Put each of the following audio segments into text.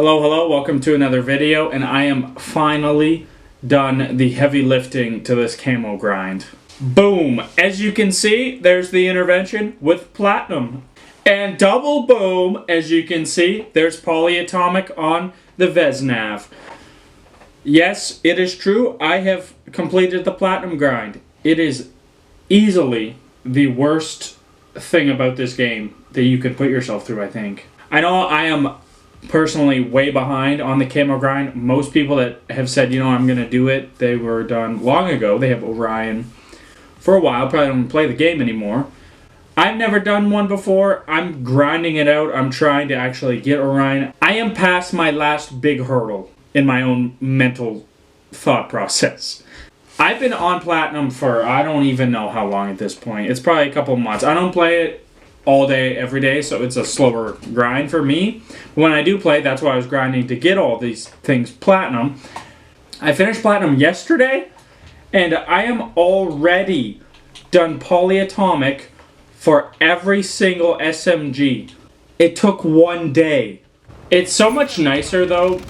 Hello, welcome to another video, and I am finally done the heavy lifting to this camo grind. Boom! As you can see, there's the intervention with platinum. And double boom, as you can see, there's polyatomic on the Vesnav. Yes, it is true, I have completed the platinum grind. It is easily the worst thing about this game that you could put yourself through, I think. I know I am personally way behind on the camo grind. Most people that have said, you know, I'm gonna do it, they were done long ago. They have Orion for a while, probably don't play the game anymore. I've never done one before. I'm grinding it out. I'm trying to actually get Orion. I am past my last big hurdle in my own mental thought process. I've been on platinum for I don't even know how long at this point. It's probably a couple months. I don't play it all day, every day, so it's a slower grind for me. When I do play, that's why I was grinding to get all these things platinum. I finished platinum yesterday, and I am already done polyatomic for every single SMG. It took one day. It's so much nicer, though,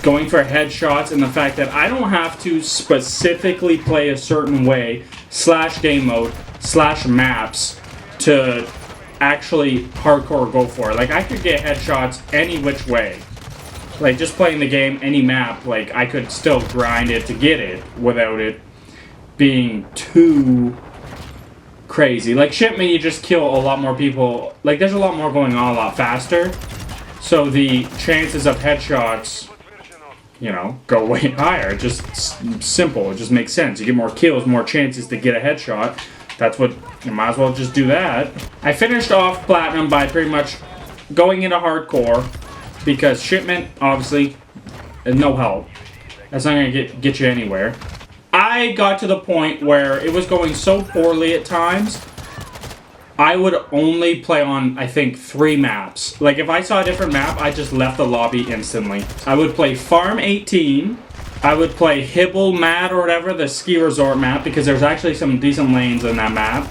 going for headshots and the fact that I don't have to specifically play a certain way, / game mode, / maps, to actually hardcore go for it. Like, I could get headshots any which way. Like, just playing the game, any map, like, I could still grind it to get it without it being too crazy. Like, shipment, you just kill a lot more people. Like, there's a lot more going on a lot faster. So the chances of headshots, you know, go way higher. It's just simple. It just makes sense. You get more kills, more chances to get a headshot. That's what, you might as well just do that. I finished off platinum by pretty much going into hardcore because shipment, obviously, is no help. That's not going to get you anywhere. I got to the point where it was going so poorly at times, I would only play on, I think, 3 maps. Like, if I saw a different map, I just left the lobby instantly. I would play Farm 18. I would play Hibble Mad or whatever, the ski resort map, because there's actually some decent lanes in that map.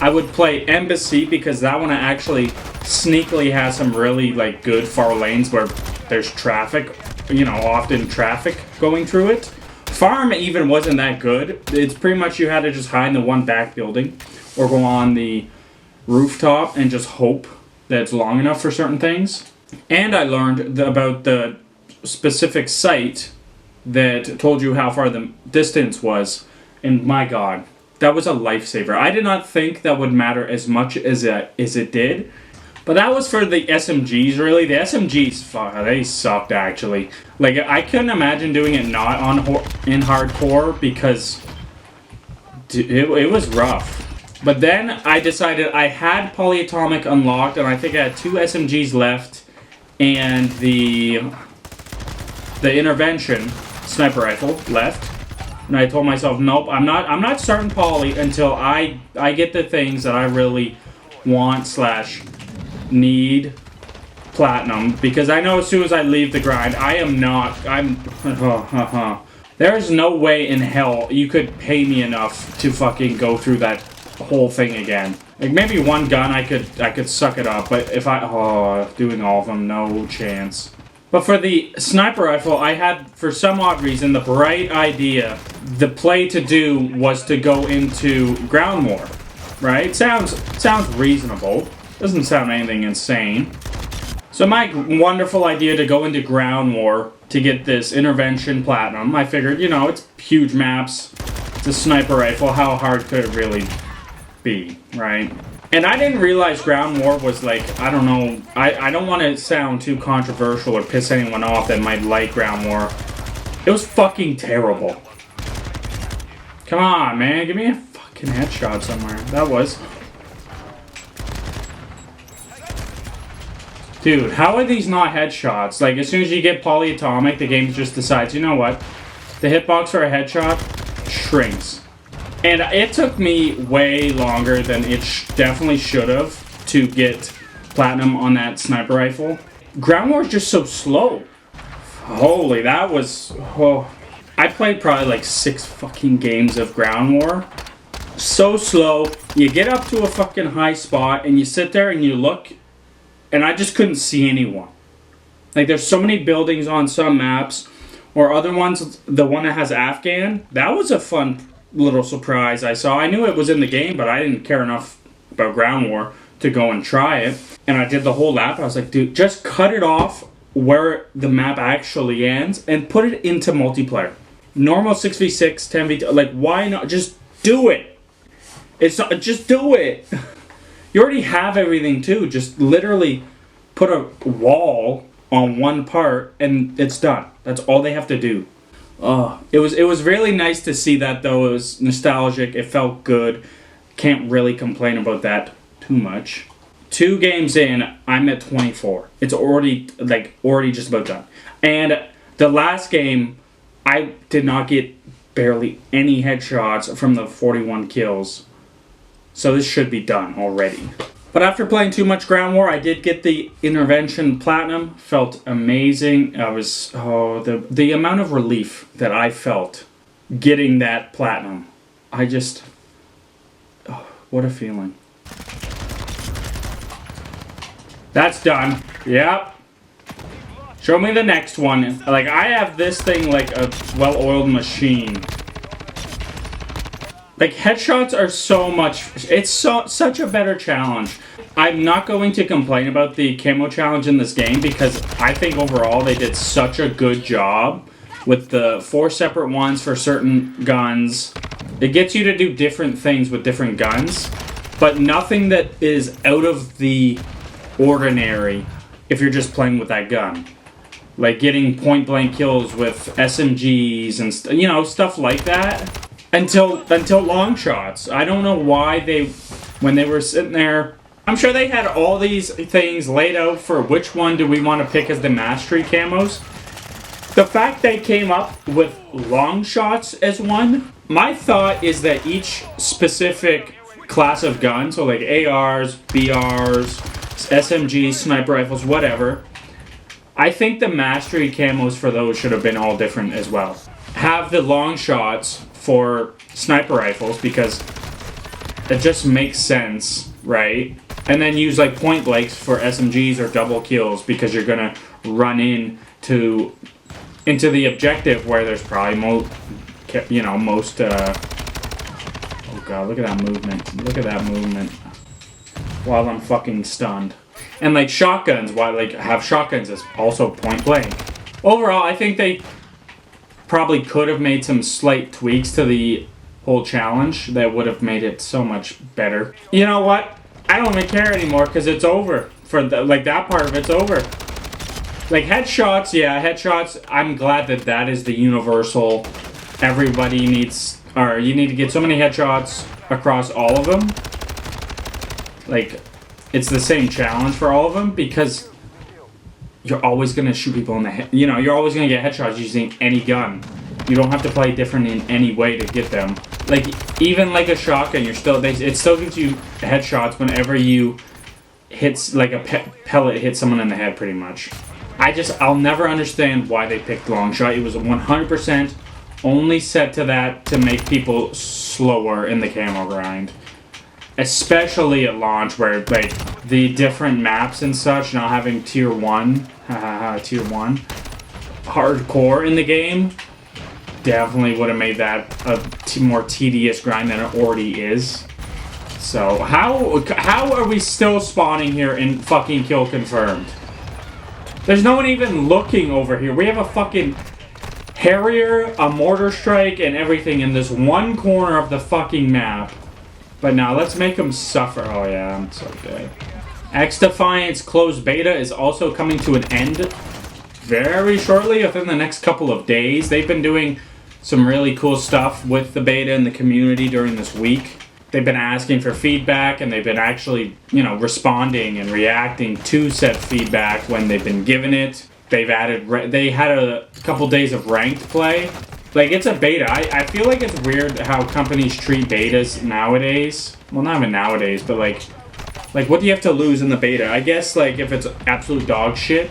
I would play Embassy because that one actually sneakily has some really like good far lanes where there's traffic, you know, often traffic going through it. Farm even wasn't that good. It's pretty much you had to just hide in the one back building or go on the rooftop and just hope that it's long enough for certain things. And I learned about the specific site that told you how far the distance was, and my god, that was a lifesaver. I did not think that would matter as much as it did, but that was for the SMGs, really. The SMGs, fuck, they sucked, actually. Like, I couldn't imagine doing it not in hardcore, because it was rough. But then I decided I had polyatomic unlocked, and I think I had 2 SMGs left, and the intervention sniper rifle left, and I told myself, nope, I'm not starting poly until I get the things that I really want / need platinum, because I know as soon as I leave the grind, there's no way in hell you could pay me enough to fucking go through that whole thing again. Like, maybe one gun I could suck it up, but if doing all of them, no chance. But for the sniper rifle, I had, for some odd reason, the bright idea. The play to do was to go into ground war, right? Sounds reasonable. Doesn't sound anything insane. So my wonderful idea to go into ground war to get this intervention platinum, I figured, you know, it's huge maps. It's a sniper rifle. How hard could it really be, right? And I didn't realize ground war was like, I don't know, I don't want to sound too controversial or piss anyone off that might like ground war. It was fucking terrible. Come on, man, give me a fucking headshot somewhere. That was. Dude, how are these not headshots? Like, as soon as you get polyatomic, the game just decides, you know what? The hitbox for a headshot shrinks. And it took me way longer than it definitely should have to get platinum on that sniper rifle. Ground war is just so slow. Holy, that was... Oh. I played probably like 6 fucking games of ground war. So slow. You get up to a fucking high spot and you sit there and you look, and I just couldn't see anyone. Like, there's so many buildings on some maps, or other ones, the one that has Afghan, that was a fun little surprise I saw. I knew it was in the game, but I didn't care enough about Ground War to go and try it. And I did the whole lap. I was like, dude, just cut it off where the map actually ends and put it into multiplayer. Normal 6v6, 10v2, like, why not? Just do it. It's not, just do it. You already have everything too. Just literally put a wall on one part and it's done. That's all they have to do. It was really nice to see that though. It was nostalgic. It felt good. Can't really complain about that too much. 2 games in, I'm at 24. It's already just about done. And the last game, I did not get barely any headshots from the 41 kills. So this should be done already. But after playing too much Ground War, I did get the Intervention Platinum. Felt amazing. I was, the amount of relief that I felt getting that Platinum. I just, what a feeling. That's done. Yep. Show me the next one. Like, I have this thing like a well-oiled machine. Like, headshots are so much... It's such a better challenge. I'm not going to complain about the camo challenge in this game because I think overall they did such a good job with the 4 separate ones for certain guns. It gets you to do different things with different guns, but nothing that is out of the ordinary if you're just playing with that gun. Like getting point-blank kills with SMGs and stuff like that. Until long shots. I don't know why when they were sitting there, I'm sure they had all these things laid out for which one do we want to pick as the mastery camos. The fact they came up with long shots as one, my thought is that each specific class of gun, so like ARs, BRs, SMGs, sniper rifles, whatever, I think the mastery camos for those should have been all different as well. Have the long shots for sniper rifles because it just makes sense, right? And then use like point blanks for SMGs or double kills because you're gonna run into the objective where there's probably most. Oh god, look at that movement! Look at that movement. While I'm fucking stunned, and like shotguns, have shotguns as also point blank. Overall, I think they probably could have made some slight tweaks to the whole challenge that would have made it so much better. You know what? I don't even care anymore because it's over. That part of it's over. Like headshots, yeah, headshots. I'm glad that is the universal. Everybody needs, or you need to get so many headshots across all of them. Like, it's the same challenge for all of them because you're always going to shoot people in the head. You're always going to get headshots using any gun. You don't have to play different in any way to get them. Like, even like a shotgun, it still gives you headshots whenever you hits, like a pellet hits someone in the head, pretty much. I'll never understand why they picked long shot. It was 100% only set to that to make people slower in the camo grind. Especially at launch where, like, the different maps and such, not having tier 1, tier 1, hardcore in the game, definitely would have made that a more tedious grind than it already is. So, how are we still spawning here in fucking kill confirmed? There's no one even looking over here. We have a fucking Harrier, a mortar strike, and everything in this one corner of the fucking map. But now let's make them suffer. Oh yeah, I'm so dead. X-Defiance closed beta is also coming to an end very shortly, within the next couple of days. They've been doing some really cool stuff with the beta and the community during this week. They've been asking for feedback and they've been actually, responding and reacting to said feedback when they've been given it. They had a couple days of ranked play. Like, it's a beta. I feel like it's weird how companies treat betas nowadays. Well, not even nowadays, but like what do you have to lose in the beta? I guess, like, if it's absolute dog shit,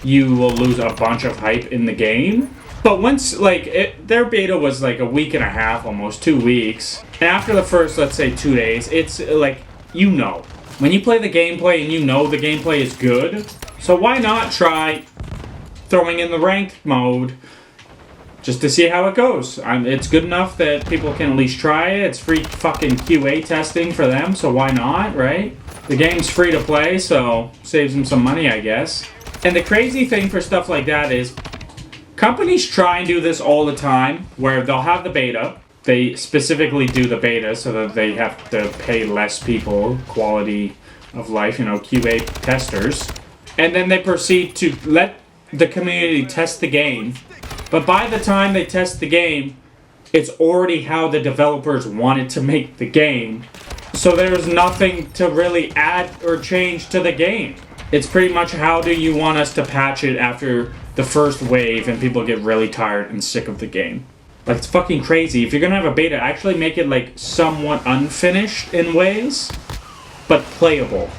you will lose a bunch of hype in the game. But once, their beta was like a week and a half, almost 2 weeks. And after the first, let's say, 2 days, it's like, when you play the gameplay and the gameplay is good, So why not try throwing in the ranked mode just to see how it goes? It's good enough that people can at least try it. It's free fucking QA testing for them, so why not, right? The game's free to play, so saves them some money, I guess. And the crazy thing for stuff like that is companies try and do this all the time, where they'll have the beta. They specifically do the beta so that they have to pay less people, quality of life, you know, QA testers. And then they proceed to let the community test the game. But by the time they test the game, it's already how the developers wanted to make the game. So there's nothing to really add or change to the game. It's pretty much how do you want us to patch it after the first wave and people get really tired and sick of the game. Like, it's fucking crazy. If you're gonna have a beta, actually make it like somewhat unfinished in ways, but playable.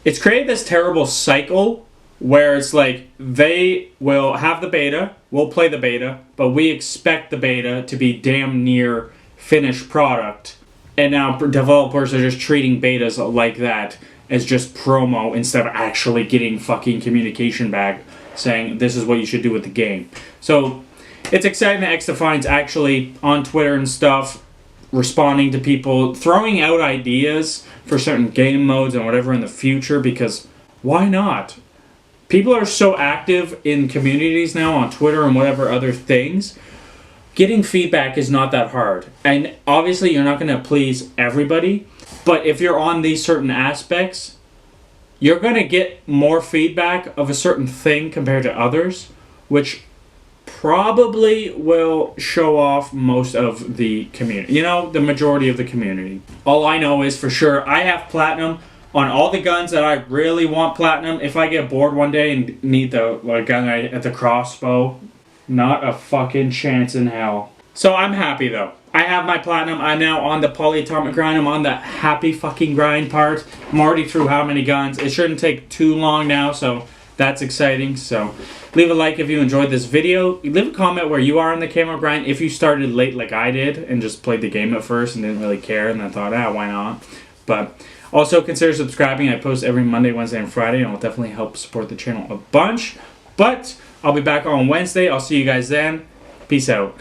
It's created this terrible cycle where it's like they will have the beta, we'll play the beta, but we expect the beta to be damn near finished product. And now developers are just treating betas like that as just promo instead of actually getting fucking communication back saying this is what you should do with the game. So it's exciting that XDefiant's actually on Twitter and stuff, responding to people, throwing out ideas for certain game modes and whatever in the future, because why not? People are so active in communities now on Twitter and whatever other things. Getting feedback is not that hard. And obviously you're not going to please everybody, but if you're on these certain aspects, you're going to get more feedback of a certain thing compared to others, which probably will show off most of the community. You know, the majority of the community. All I know is for sure I have platinum on all the guns that I really want platinum. If I get bored one day and need the gun at the crossbow, not a fucking chance in hell. So I'm happy though. I have my platinum. I'm now on the polyatomic grind. I'm on the happy fucking grind part. I'm already through how many guns. It shouldn't take too long now, so that's exciting. So leave a like if you enjoyed this video. Leave a comment where you are in the camo grind. If you started late like I did and just played the game at first and didn't really care and then thought, why not? But also consider subscribing. I post every Monday, Wednesday, and Friday, and it will definitely help support the channel a bunch. But I'll be back on Wednesday. I'll see you guys then. Peace out.